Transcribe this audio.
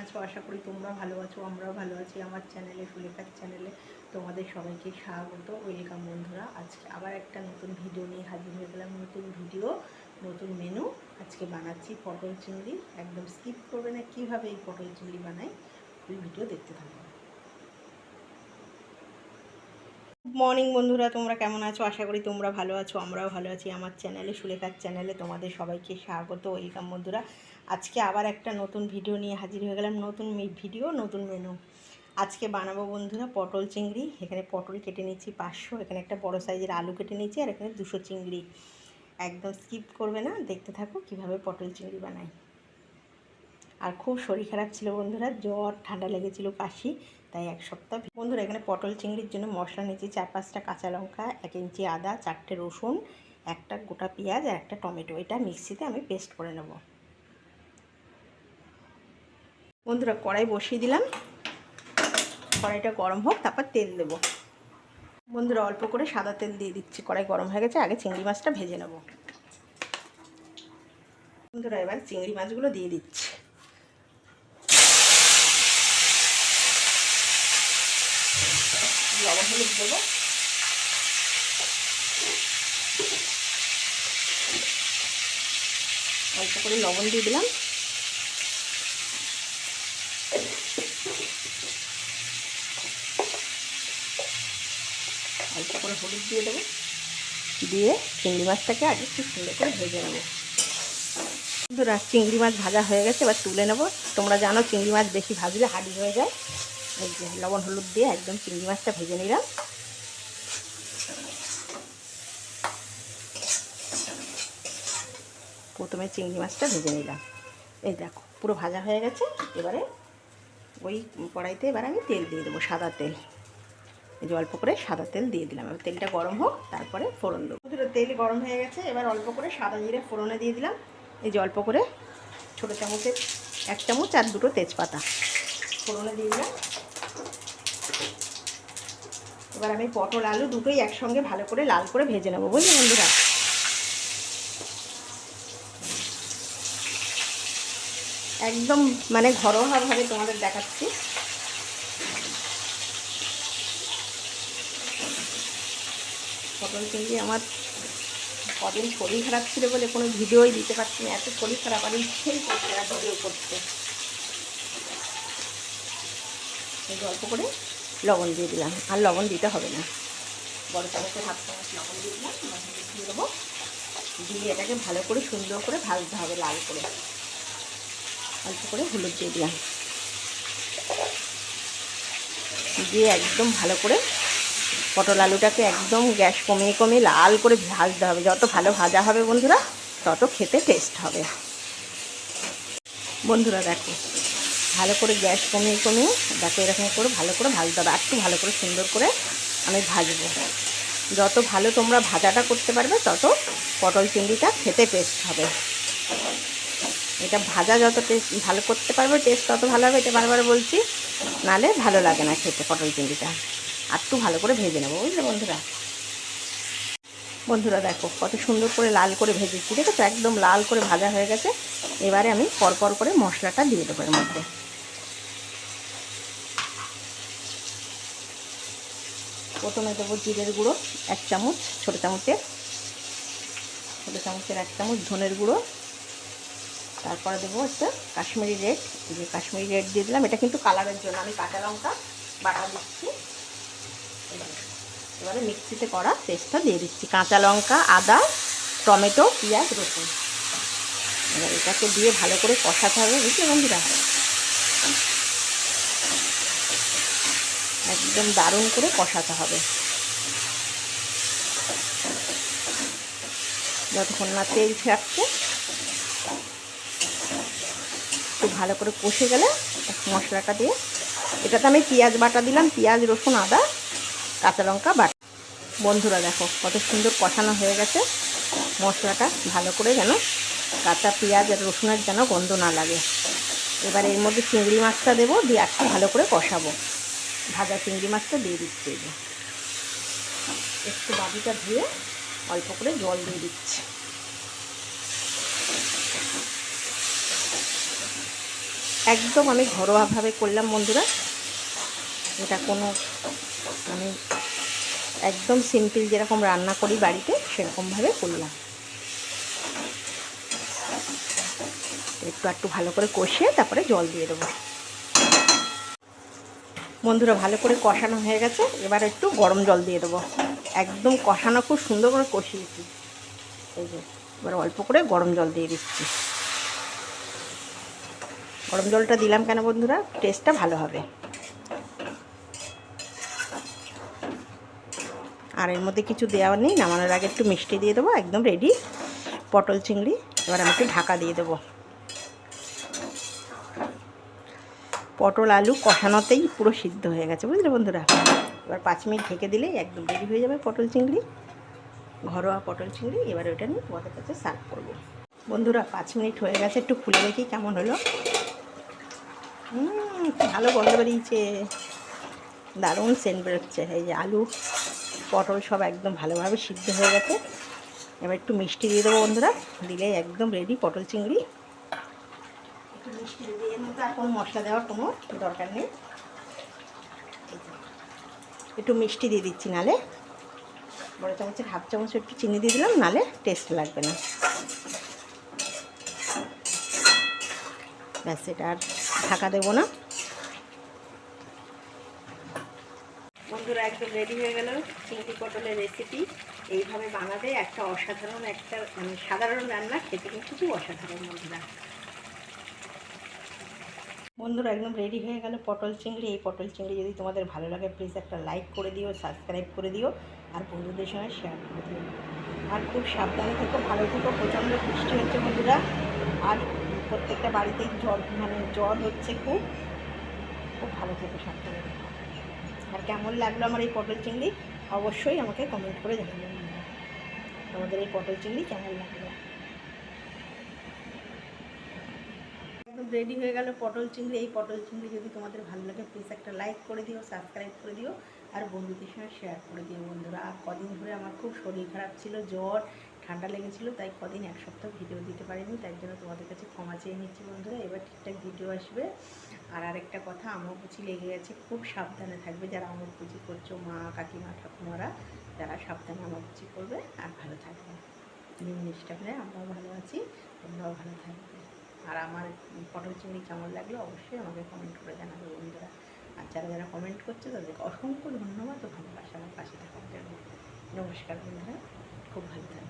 আছো? আশা করি তোমরা ভালো আছো, আমরাও ভালো আছি। আমার চ্যানেলে, সুলেখার চ্যানেলে তোমাদের সবাইকে স্বাগত, ওয়েলকাম বন্ধুরা। আজকে আবার একটা নতুন ভিডিও নিয়ে হাজির হয়ে গেলাম। নতুন ভিডিও, নতুন মেনু। আজকে বানাচ্ছি পটল চিংড়ি। একদম স্কিপ করবে না, কীভাবে এই পটল চিংড়ি বানাই ওই ভিডিও দেখতে থাকবে। মর্নিং বন্ধুরা, তোমরা কেমন আছো? আশা করি তোমরা ভালো আছো, আমরাও ভালো আছি। আমার চ্যানেলে, সুলেখার চ্যানেলে তোমাদের সবাইকে স্বাগত, ওয়েলকাম বন্ধুরা। আজকে আবার একটা নতুন ভিডিও নিয়ে হাজির হয়ে গেলাম। নতুন ভিডিও, নতুন মেনু। আজকে বানাবো বন্ধুরা পটল চিংড়ি। এখানে পটল কেটে নিচ্ছি 500, এখানে একটা বড় সাইজের আলু কেটে নিচ্ছি, আর এখানে 200 চিংড়ি। একদম স্কিপ করবে না, দেখতে থাকো কিভাবে পটল চিংড়ি বানাই। আর খুব শরীর খারাপ ছিল বন্ধুরা, জ্বর ঠান্ডা লেগেছিল, কাশি, তাই এক সপ্তাহ। বন্ধুরা এখানে পটল চিংড়ির জন্য মশলা নিয়েছি 4-5টা কাঁচা লঙ্কা, 1 ইঞ্চি আদা, 4টে রসুন, একটা গোটা পেঁয়াজ আর একটা টমেটো। এটা মিক্সিতে আমি পেস্ট করে নেব। বন্ধুরা কড়াই বসিয়ে দিলাম, কড়াইটা গরম হোক, তারপর তেল দেবো। বন্ধুরা অল্প করে সাদা তেল দিয়ে দিচ্ছি, কড়াই গরম হয়ে গেছে। আগে চিংড়ি মাছটা ভেজে নেব। বন্ধুরা এবার চিংড়ি মাছগুলো দিয়ে দিচ্ছি। লবণ হলুদ দেবো, অল্প করে লবণ দিয়ে দিলাম। অল্প করে হলুদ দিয়ে দেবো, দিয়ে চিংড়ি মাছটাকে আগে খুব সুন্দর করে ভেজে নেবো। বন্ধুরা চিংড়ি মাছ ভাজা হয়ে গেছে, এবার তুলে নেবো। তোমরা জানো চিংড়ি মাছ বেশি ভাজলে হাঁড়ি হয়ে যায়। এই যে লবণ হলুদ দিয়ে একদম চিংড়ি মাছটা ভেজে নিলাম। প্রথমে চিংড়ি মাছটা ভেজে নিলাম, এই দেখো পুরো ভাজা হয়ে গেছে। এবারে ওই কড়াইতে এবার আমি তেল দিয়ে দেবো, সাদা তেল। এই যে অল্প করে সাদা তেল দিয়ে দিলাম। এবার তেলটা গরম হোক, তারপরে ফোড়ন দেবো। তেল গরম হয়ে গেছে, এবার অল্প করে সাদা জিরে ফোড়নে দিয়ে দিলাম। এই যে অল্প করে ছোটো চামচের 1 চামচ আর 2টো তেজপাতা ফোড়নে দিয়ে দিলাম। এবার আমি পটল আলু দুটোই একসঙ্গে ভালো করে লাল করে ভেজে নেবো, বুঝলি বন্ধুরা। একদম মানে ঘরোয়াভাবে তোমাদের দেখাচ্ছি। পটল চিংড়ি আমার কদিন শরীর খারাপ ছিল বলে কোনো ভিডিওই দিতে পারছি না। এত শরীর খারাপ, আর ইচ্ছেই করছে না ভিডিও করতে। অল্প করে লবণ দিয়ে দিলাম, আর লবণ দিতে হবে না। বড় চামচের 1/2 চামচ লবণ দিয়ে দিলাম, দিয়ে দেবো। দিয়ে এটাকে ভালো করে সুন্দর করে ভাজতে হবে লাল করে। অল্প করে হলুদ দিয়ে দিলাম, দিয়ে একদম ভালো করে পটল আলুটাকে একদম গ্যাস কমিয়ে কমিয়ে লাল করে ভাজতে হবে। যত ভালো ভাজা হবে বন্ধুরা, তত খেতে টেস্ট হবে। বন্ধুরা দেখো ভালো করে গ্যাস কমিয়ে কমিয়ে দেখো এরকম করে ভালো করে ভাজতে হবে। আর একটু ভালো করে সুন্দর করে আমি ভাজবো। যত ভালো তোমরা ভাজাটা করতে পারবে, তত পটল চিংড়িটা খেতে টেস্ট হবে। এটা ভাজা যত টেস্ট ভালো করতে পারবে, টেস্ট তত ভালো হবে। এটা বারবার বলছি, নাহলে ভালো লাগে না খেতে পটল চিংড়িটা। আর একটু ভালো করে ভেজে নেবো, বুঝলে বন্ধুরা। বন্ধুরা দেখো কত সুন্দর করে লাল করে ভেজেছি, দেখেছো একদম লাল করে ভাজা হয়ে গেছে। এবারে আমি পরপর করে মশলাটা দিয়ে দেবো এর মধ্যে। প্রথমে দেবো জিরের গুঁড়ো 1 চামচ, ছোটো চামচের 1 চামচ ধনের গুঁড়ো। তারপরে দেবো একটা কাশ্মীরি রেড, এই যে কাশ্মীরি রেড দিয়ে দিলাম। এটা কিন্তু কালারের জন্য আমি কাঁচা লঙ্কা বাটা দিচ্ছি। এবারে মিক্সিতে করা পেস্টটা দিয়ে দিচ্ছি, কাঁচা লঙ্কা, আদা, টমেটো, পেঁয়াজ, রসুন। এবার এটাকে দিয়ে ভালো করে কষাতে হবে, বুঝলে বন্ধুরা। একদম দারুণ করে কষাতে হবে, যতক্ষণ না তেল ছাড়ছে। একটু ভালো করে কষে গেলে মশলাটা দিয়ে, এটাতে আমি পেঁয়াজ বাটা দিলাম, পেঁয়াজ, রসুন, আদা, কাঁচা লঙ্কা বাটা। বন্ধুরা দেখো কত সুন্দর কষানো হয়ে গেছে মশলাটা, ভালো করে যেন কাঁচা পেঁয়াজ আর রসুনের যেন গন্ধ না লাগে। এবার এর মধ্যে চিংড়ি মাছটা দেবো, দিয়ে একটু ভালো করে কষাবো। ভাজা চিংড়ি মাছটা দিয়ে দিচ্ছি, একটু বাটিটা ধুয়ে অল্প করে জল দিয়ে দিচ্ছি। একদম আমি ঘরোয়াভাবে করলাম বন্ধুরা, এটা কোনো আমি একদম সিম্পল যেরকম রান্না করি বাড়িতে সেরকমভাবে করলাম। একটু ভালো করে কষিয়ে তারপরে জল দিয়ে দেবো। বন্ধুরা ভালো করে কষানো হয়ে গেছে, এবার একটু গরম জল দিয়ে দেবো। একদম কষানো খুব সুন্দর করে কষিয়েছি, এই যে এবার অল্প করে গরম জল দিয়ে দিচ্ছি। গরম জলটা দিলাম কেন বন্ধুরা, টেস্টটা ভালো হবে। আর এর মধ্যে কিছু দেওয়া নেই, নামানোর আগে একটু মিষ্টি দিয়ে দেবো। একদম রেডি পটল চিংড়ি। এবার আমি একটু ঢাকা দিয়ে দেবো। পটল আলু কষানোতেই পুরো সিদ্ধ হয়ে গেছে, বুঝলে বন্ধুরা। এবার 5 মিনিট ঢেকে দিলেই একদম রেডি হয়ে যাবে পটল চিংড়ি, ঘরোয়া পটল চিংড়ি। এবার ওটা নিয়ে তোমাদের কাছে সার্ভ করবো। বন্ধুরা 5 মিনিট হয়ে গেছে, একটু খুলে দেখি কেমন হলো। ভালো গন্ধ বেরিয়েছে, দারুণ সেন্ট বেরোচ্ছে। এই যে আলু পটল সব একদম ভালোভাবে সিদ্ধ হয়ে গেছে। এবার একটু মিষ্টি দিয়ে দেবো বন্ধুরা, দিলেই একদম রেডি পটল চিংড়ি। একটু মিষ্টি দিয়ে, এর মধ্যে আর কোনো মশলা দেওয়ার কোনো দরকার নেই। একটু মিষ্টি দিয়ে দিচ্ছি, নালে বড় চামচের হাফ চামচ একটু চিনি দিয়ে দিলাম, নালে টেস্ট লাগবে না। ব্যাস, এটা আর ঢাকা দেবো না। বন্ধুরা একদম রেডি হয়ে গেল চিংড়ি পটলের রেসিপি। এইভাবে বানাবে একটা অসাধারণ, একটা মানে সাধারণ রান্না, খেতে কিন্তু খুব অসাধারণ। বন্ধুরা একদম রেডি হয়ে গেল পটল চিংড়ি। এই পটল চিংড়ি যদি তোমাদের ভালো লাগে প্লিজ একটা লাইক করে দিও, সাবস্ক্রাইব করে দিও, আর বন্ধুদের সঙ্গে শেয়ার করে দিও। আর খুব সাবধানে থেকো, ভালো থেকো। প্রচণ্ড বৃষ্টি হচ্ছে বন্ধুরা, আর প্রত্যেকটা বাড়িতেই জ্বর হচ্ছে, খুব খুব ভালো থেকো, সাবধানে থেকো। আর কেমন লাগলো আমার এই পটল চিংড়ি অবশ্যই আমাকে কমেন্ট করে জানাবেন। তোমাদের এই পটল চিংড়ি কেমন লাগলো। একদম রেডি হয়ে গেল পটল চিংড়ি। এই পটল চিংড়ি যদি তোমাদের ভালো লাগে প্লিজ একটা লাইক করে দিও, সাবস্ক্রাইব করে দিও, আর বন্ধুদের সঙ্গে শেয়ার করে দিও বন্ধুরা। আর কদিন ধরে আমার খুব শরীর খারাপ ছিল, জ্বর ঠান্ডা লেগেছিলো, তাই কদিন এক সপ্তাহ ভিডিও দিতে পারিনি, তাই জন্য তোমাদের কাছে ক্ষমা চেয়ে নিচ্ছি বন্ধুরা। এবার ঠিকঠাক ভিডিও আসবে। আর আরেকটা কথা, অমাবস্যা লেগে গেছে, খুব সাবধানে থাকবে যারা অমাবস্যা করছো, মা কাকিমা ঠাকুমারা, যারা সাবধানে অমাবস্যা করবে আর ভালো থাকবে। নিয়ম নিষ্ঠা করে আমরাও ভালো আছি, তোমরাও ভালো থাকবে। আর আমার পটল চিংড়ি কেমন লাগলো অবশ্যই আমাকে কমেন্ট করে জানাবে বন্ধুরা। আর যারা যারা কমেন্ট করছে তাদেরকে অসংখ্য ধন্যবাদ ও ভালোবাসা আমার পাশে থাকার জন্য। নমস্কার বন্ধুরা, খুব ভালো থাকবে।